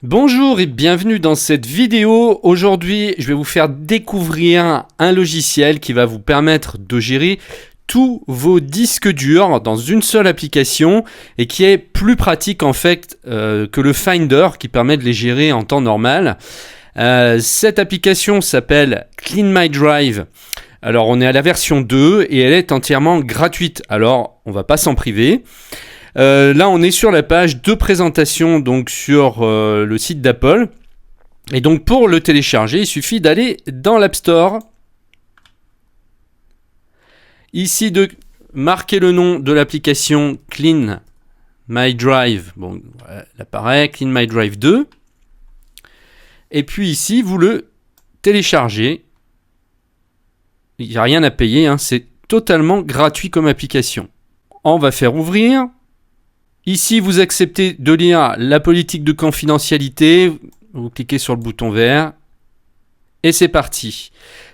Bonjour et bienvenue dans cette vidéo. Aujourd'hui, je vais vous faire découvrir un logiciel qui va vous permettre de gérer tous vos disques durs dans une seule application et qui est plus pratique en fait que le Finder qui permet de les gérer en temps normal. Cette application s'appelle Clean My Drive. Alors on est à la version 2 et elle est entièrement gratuite. Alors on va pas s'en priver. Là, on est sur la page de présentation, donc sur le site d'Apple. Et donc, pour le télécharger, il suffit d'aller dans l'App Store. Ici, de marquer le nom de l'application Clean My Drive. Bon, voilà, elle apparaît, Clean My Drive 2. Et puis ici, vous le téléchargez. Il n'y a rien à payer, hein, c'est totalement gratuit comme application. On va faire ouvrir. Ici, vous acceptez de lire la politique de confidentialité. Vous cliquez sur le bouton vert. Et c'est parti.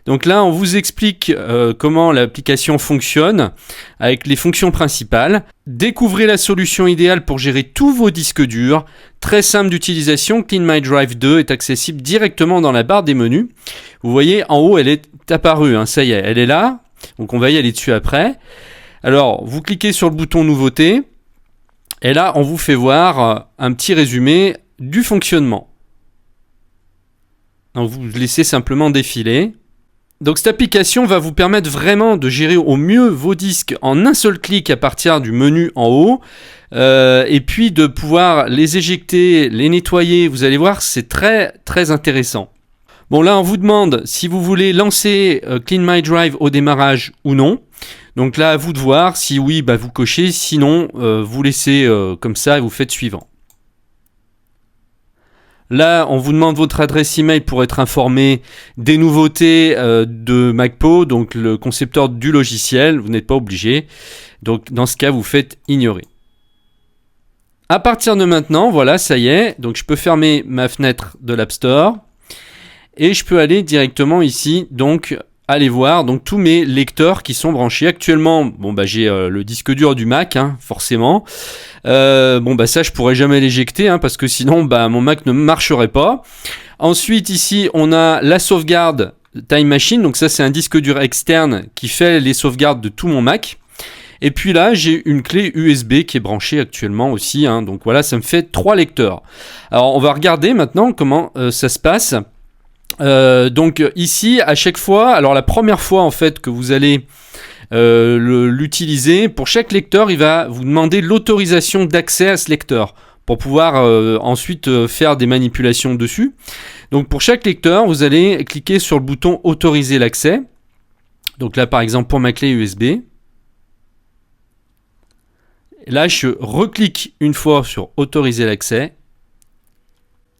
Donc là, on vous explique comment l'application fonctionne avec les fonctions principales. Découvrez la solution idéale pour gérer tous vos disques durs. Très simple d'utilisation, Clean My Drive 2 est accessible directement dans la barre des menus. Vous voyez, en haut, elle est apparue. Hein, ça y est, elle est là. Donc on va y aller dessus après. Alors, vous cliquez sur le bouton Nouveautés. Et là, on vous fait voir un petit résumé du fonctionnement. Donc, vous laissez simplement défiler. Donc, cette application va vous permettre vraiment de gérer au mieux vos disques en un seul clic à partir du menu en haut. Et puis de pouvoir les éjecter, les nettoyer. Vous allez voir, c'est très, très intéressant. Bon, là, on vous demande si vous voulez lancer Clean My Drive au démarrage ou non. Donc là, à vous de voir. Si oui, vous cochez. Sinon, vous laissez comme ça et vous faites suivant. Là, on vous demande votre adresse email pour être informé des nouveautés de MacPo, donc le concepteur du logiciel. Vous n'êtes pas obligé. Donc dans ce cas, vous faites ignorer. À partir de maintenant, voilà, ça y est. Donc je peux fermer ma fenêtre de l'App Store. Et je peux aller directement ici, donc aller voir donc tous mes lecteurs qui sont branchés. Actuellement, j'ai le disque dur du Mac, hein, forcément. Ça, je pourrais jamais l'éjecter, hein, parce que sinon, mon Mac ne marcherait pas. Ensuite, ici, on a la sauvegarde Time Machine. Donc ça, c'est un disque dur externe qui fait les sauvegardes de tout mon Mac. Et puis là, j'ai une clé USB qui est branchée actuellement aussi. Hein, donc voilà, ça me fait 3 lecteurs. Alors, on va regarder maintenant comment ça se passe. Donc ici, à chaque fois, alors la première fois en fait que vous allez l'utiliser, pour chaque lecteur, il va vous demander l'autorisation d'accès à ce lecteur pour pouvoir ensuite faire des manipulations dessus. Donc pour chaque lecteur, vous allez cliquer sur le bouton autoriser l'accès. Donc là, par exemple, pour ma clé USB. Là, je reclique une fois sur autoriser l'accès.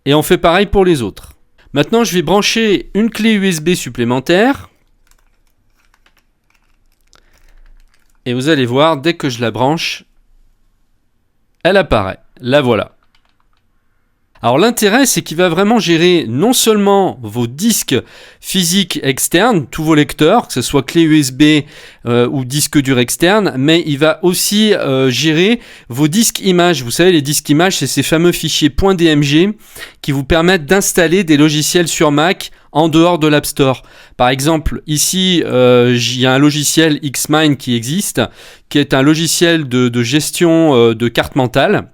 Et on fait pareil pour les autres. Maintenant, je vais brancher une clé USB supplémentaire. Et vous allez voir, dès que je la branche, elle apparaît. La voilà. Alors l'intérêt, c'est qu'il va vraiment gérer non seulement vos disques physiques externes, tous vos lecteurs, que ce soit clé USB ou disque dur externe, mais il va aussi gérer vos disques images. Vous savez, les disques images, c'est ces fameux fichiers .dmg qui vous permettent d'installer des logiciels sur Mac en dehors de l'App Store. Par exemple, ici, il y a un logiciel Xmine qui existe, qui est un logiciel de gestion de carte mentale.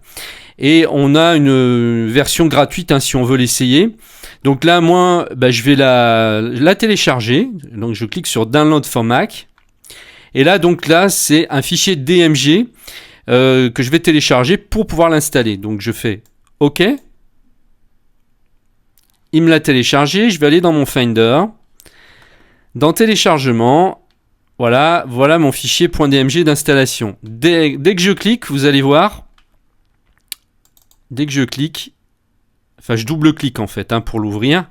Et on a une version gratuite si on veut l'essayer. Donc là, moi, je vais la télécharger. Donc je clique sur Download for Mac. Et là, c'est un fichier DMG que je vais télécharger pour pouvoir l'installer. Donc je fais OK. Il me l'a téléchargé. Je vais aller dans mon Finder. Dans Téléchargement, voilà mon fichier .dmg d'installation. Dès que je clique, vous allez voir. Dès que je clique, je double-clique en fait pour l'ouvrir.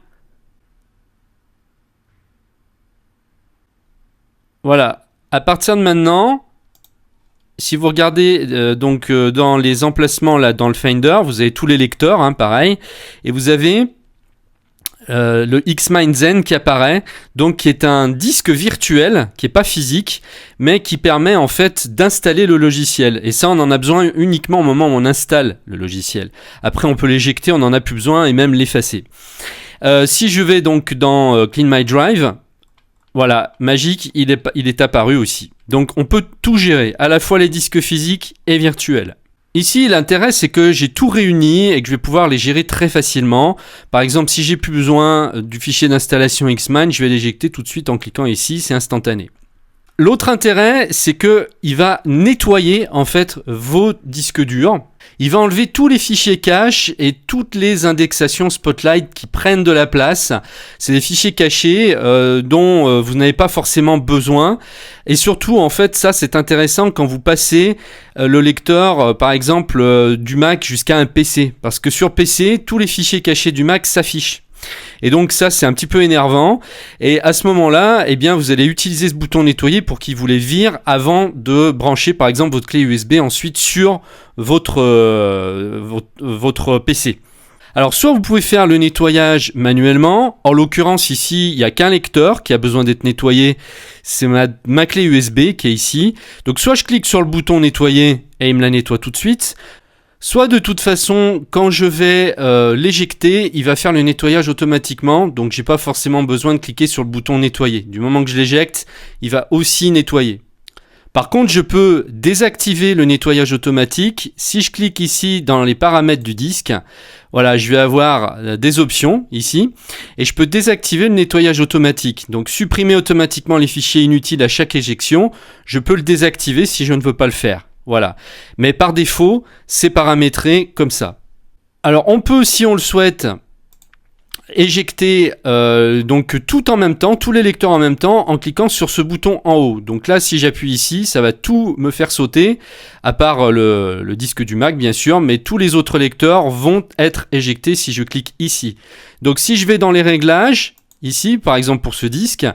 Voilà. À partir de maintenant, si vous regardez dans les emplacements là dans le Finder, vous avez tous les lecteurs, pareil, et vous avez le Xmind Zen qui apparaît, donc qui est un disque virtuel, qui n'est pas physique, mais qui permet en fait d'installer le logiciel. Et ça, on en a besoin uniquement au moment où on installe le logiciel. Après, on peut l'éjecter, on n'en a plus besoin, et même l'effacer. Si je vais donc dans Clean My Drive, voilà, Magic, il est apparu aussi. Donc on peut tout gérer, à la fois les disques physiques et virtuels. Ici, l'intérêt, c'est que j'ai tout réuni et que je vais pouvoir les gérer très facilement. Par exemple, si j'ai plus besoin du fichier d'installation Xmind, je vais l'éjecter tout de suite en cliquant ici, c'est instantané. L'autre intérêt, c'est que il va nettoyer en fait vos disques durs. Il va enlever tous les fichiers cache et toutes les indexations Spotlight qui prennent de la place. C'est des fichiers cachés dont vous n'avez pas forcément besoin. Et surtout, en fait, ça c'est intéressant quand vous passez le lecteur, par exemple, du Mac jusqu'à un PC. Parce que sur PC, tous les fichiers cachés du Mac s'affichent. Et donc ça c'est un petit peu énervant, et à ce moment-là, eh bien vous allez utiliser ce bouton nettoyer pour qu'il vous les vire avant de brancher par exemple votre clé USB ensuite sur votre PC. Alors soit vous pouvez faire le nettoyage manuellement, en l'occurrence ici il n'y a qu'un lecteur qui a besoin d'être nettoyé, c'est ma clé USB qui est ici, donc soit je clique sur le bouton nettoyer et il me la nettoie tout de suite, soit de toute façon, quand je vais l'éjecter, il va faire le nettoyage automatiquement, donc j'ai pas forcément besoin de cliquer sur le bouton nettoyer. Du moment que je l'éjecte, il va aussi nettoyer. Par contre, je peux désactiver le nettoyage automatique. Si je clique ici dans les paramètres du disque, voilà, je vais avoir des options ici, et je peux désactiver le nettoyage automatique. Donc supprimer automatiquement les fichiers inutiles à chaque éjection, je peux le désactiver si je ne veux pas le faire. Voilà. Mais par défaut, c'est paramétré comme ça. Alors, on peut, si on le souhaite, éjecter donc tout en même temps, tous les lecteurs en même temps, en cliquant sur ce bouton en haut. Donc là, si j'appuie ici, ça va tout me faire sauter, à part le disque du Mac, bien sûr, mais tous les autres lecteurs vont être éjectés si je clique ici. Donc, si je vais dans les réglages, ici, par exemple pour ce disque,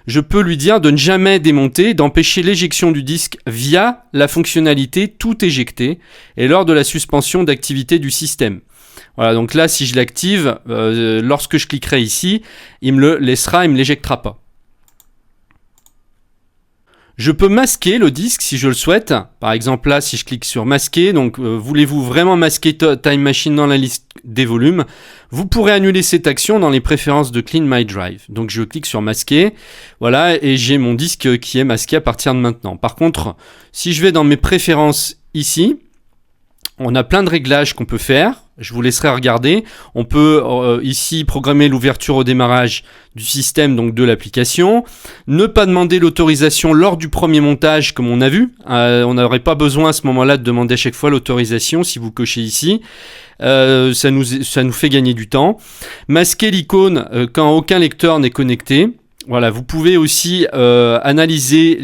je peux lui dire de ne jamais démonter, d'empêcher l'éjection du disque via la fonctionnalité tout éjecter et lors de la suspension d'activité du système. Voilà, donc là, si je l'active, lorsque je cliquerai ici, il me le laissera, il ne me l'éjectera pas. Je peux masquer le disque si je le souhaite. Par exemple là, si je clique sur masquer, donc voulez-vous vraiment masquer Time Machine dans la liste des volumes, vous pourrez annuler cette action dans les préférences de Clean My Drive. Donc je clique sur masquer, voilà, et j'ai mon disque qui est masqué à partir de maintenant. Par contre, si je vais dans mes préférences ici, on a plein de réglages qu'on peut faire. Je vous laisserai regarder. On peut ici programmer l'ouverture au démarrage du système, donc de l'application. Ne pas demander l'autorisation lors du premier montage, comme on a vu. On n'aurait pas besoin à ce moment-là de demander à chaque fois l'autorisation si vous cochez ici. Ça nous fait gagner du temps. Masquer l'icône quand aucun lecteur n'est connecté. Voilà, vous pouvez aussi analyser,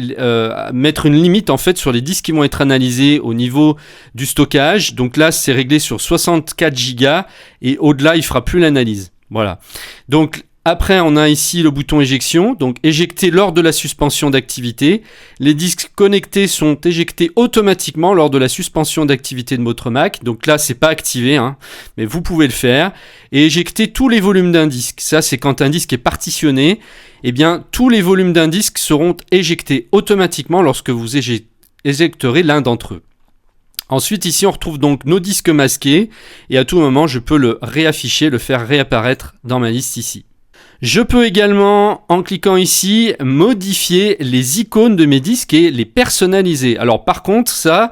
mettre une limite en fait sur les disques qui vont être analysés au niveau du stockage. Donc là, c'est réglé sur 64 Go et au-delà, il fera plus l'analyse. Voilà. Donc après, on a ici le bouton éjection, donc éjecter lors de la suspension d'activité. Les disques connectés sont éjectés automatiquement lors de la suspension d'activité de votre Mac. Donc là, c'est pas activé, hein, mais vous pouvez le faire. Et éjecter tous les volumes d'un disque. Ça, c'est quand un disque est partitionné. Eh bien, tous les volumes d'un disque seront éjectés automatiquement lorsque vous éjecterez l'un d'entre eux. Ensuite, ici, on retrouve donc nos disques masqués. Et à tout moment, je peux le réafficher, le faire réapparaître dans ma liste ici. Je peux également, en cliquant ici, modifier les icônes de mes disques et les personnaliser. Alors par contre, ça,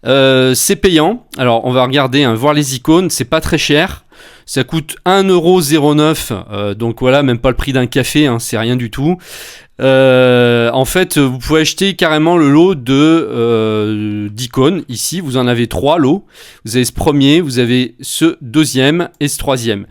c'est payant. Alors on va regarder, hein, voir les icônes, c'est pas très cher. Ça coûte 1,09€, donc voilà, même pas le prix d'un café, hein, c'est rien du tout. En fait, vous pouvez acheter carrément le lot d'icônes. Ici, vous en avez 3 lots. Vous avez ce premier, vous avez ce deuxième et ce troisième.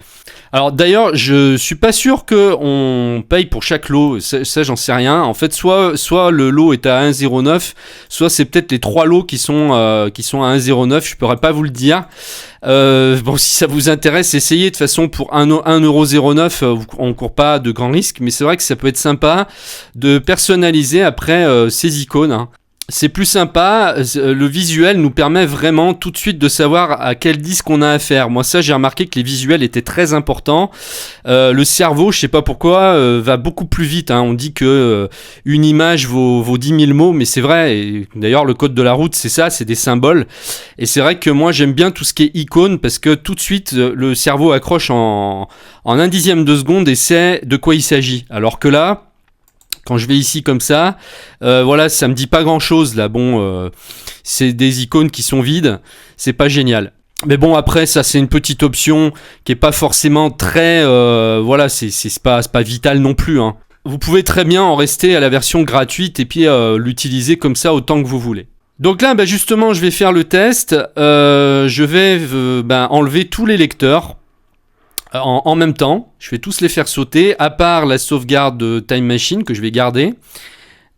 Alors d'ailleurs, je suis pas sûr qu'on paye pour chaque lot, ça j'en sais rien. En fait, soit le lot est à 1,09, soit c'est peut-être les 3 lots qui sont à 1,09, je pourrais pas vous le dire. Bon, si ça vous intéresse, essayez. De toute façon, pour 1,09€, on court pas de grands risques, mais c'est vrai que ça peut être sympa de personnaliser après ces icônes, hein. c'est plus sympa, le visuel nous permet vraiment tout de suite de savoir à quel disque on a affaire. Moi ça j'ai remarqué que les visuels étaient très importants. Le cerveau, je sais pas pourquoi, va beaucoup plus vite, hein. On dit que une image vaut 10 000 mots, mais c'est vrai, et d'ailleurs le code de la route c'est ça, c'est des symboles. Et c'est vrai que moi j'aime bien tout ce qui est icône, parce que tout de suite le cerveau accroche en 1/10 de seconde et sait de quoi il s'agit. Alors que là, quand je vais ici comme ça, voilà, ça me dit pas grand chose là. Bon, c'est des icônes qui sont vides, c'est pas génial. Mais bon, après, ça c'est une petite option qui est pas forcément très, voilà, c'est pas vital non plus, hein. Vous pouvez très bien en rester à la version gratuite et puis l'utiliser comme ça autant que vous voulez. Donc là, justement, je vais faire le test. Je vais enlever tous les lecteurs. En même temps, je vais tous les faire sauter, à part la sauvegarde de Time Machine que je vais garder.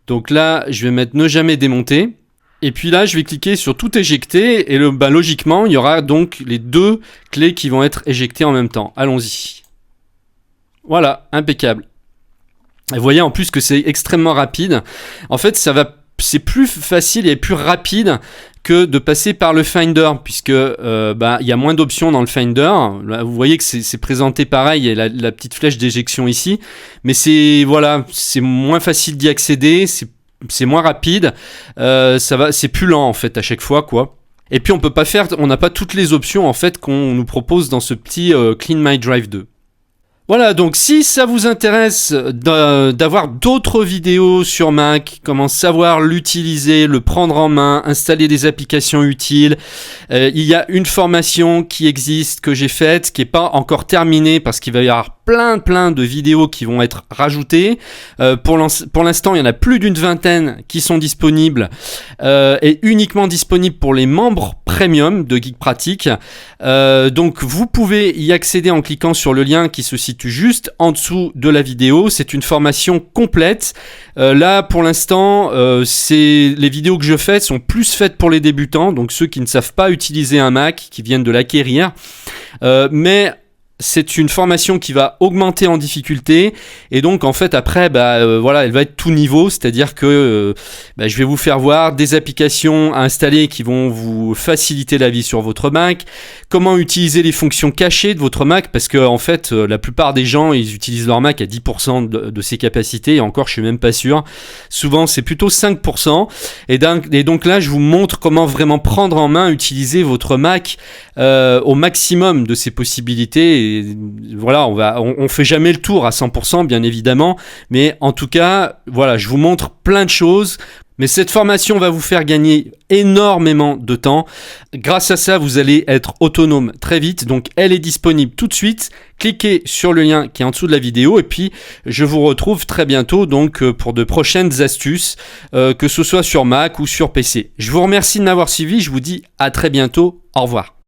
Donc là, je vais mettre ne jamais démonter. Et puis là, je vais cliquer sur tout éjecter. Et logiquement, il y aura donc les deux clés qui vont être éjectées en même temps. Allons-y. Voilà, impeccable. Et vous voyez en plus que c'est extrêmement rapide. En fait, c'est plus facile et plus rapide que de passer par le Finder, puisque il y a moins d'options dans le Finder. Là, vous voyez que c'est présenté pareil, il y a la petite flèche d'éjection ici, mais c'est moins facile d'y accéder, c'est moins rapide, c'est plus lent en fait à chaque fois, quoi. Et puis on n'a pas toutes les options en fait qu'on nous propose dans ce petit Clean My Drive 2. Voilà, donc si ça vous intéresse d'avoir d'autres vidéos sur Mac, comment savoir l'utiliser, le prendre en main, installer des applications utiles, il y a une formation qui existe, que j'ai faite, qui n'est pas encore terminée parce qu'il va y avoir plein de vidéos qui vont être rajoutées. Pour l'instant, il y en a plus d'une vingtaine qui sont disponibles et uniquement disponibles pour les membres premium de Geek Pratique. Donc vous pouvez y accéder en cliquant sur le lien qui se situe juste en dessous de la vidéo. C'est une formation complète. Là pour l'instant, les vidéos que je fais sont plus faites pour les débutants, donc ceux qui ne savent pas utiliser un Mac, qui viennent de l'acquérir. Mais c'est une formation qui va augmenter en difficulté et donc en fait après voilà, elle va être tout niveau, c'est-à-dire que je vais vous faire voir des applications à installer qui vont vous faciliter la vie sur votre Mac, comment utiliser les fonctions cachées de votre Mac, parce que en fait la plupart des gens ils utilisent leur Mac à 10% de ses capacités, et encore je suis même pas sûr, souvent c'est plutôt 5%, et donc là je vous montre comment vraiment prendre en main, utiliser votre Mac au maximum de ses possibilités. Et voilà, on fait jamais le tour à 100% bien évidemment, mais en tout cas voilà, je vous montre plein de choses. Mais cette formation va vous faire gagner énormément de temps. Grâce à ça, vous allez être autonome très vite. Donc, elle est disponible tout de suite. Cliquez sur le lien qui est en dessous de la vidéo. Et puis, je vous retrouve très bientôt donc pour de prochaines astuces, que ce soit sur Mac ou sur PC. Je vous remercie de m'avoir suivi. Je vous dis à très bientôt. Au revoir.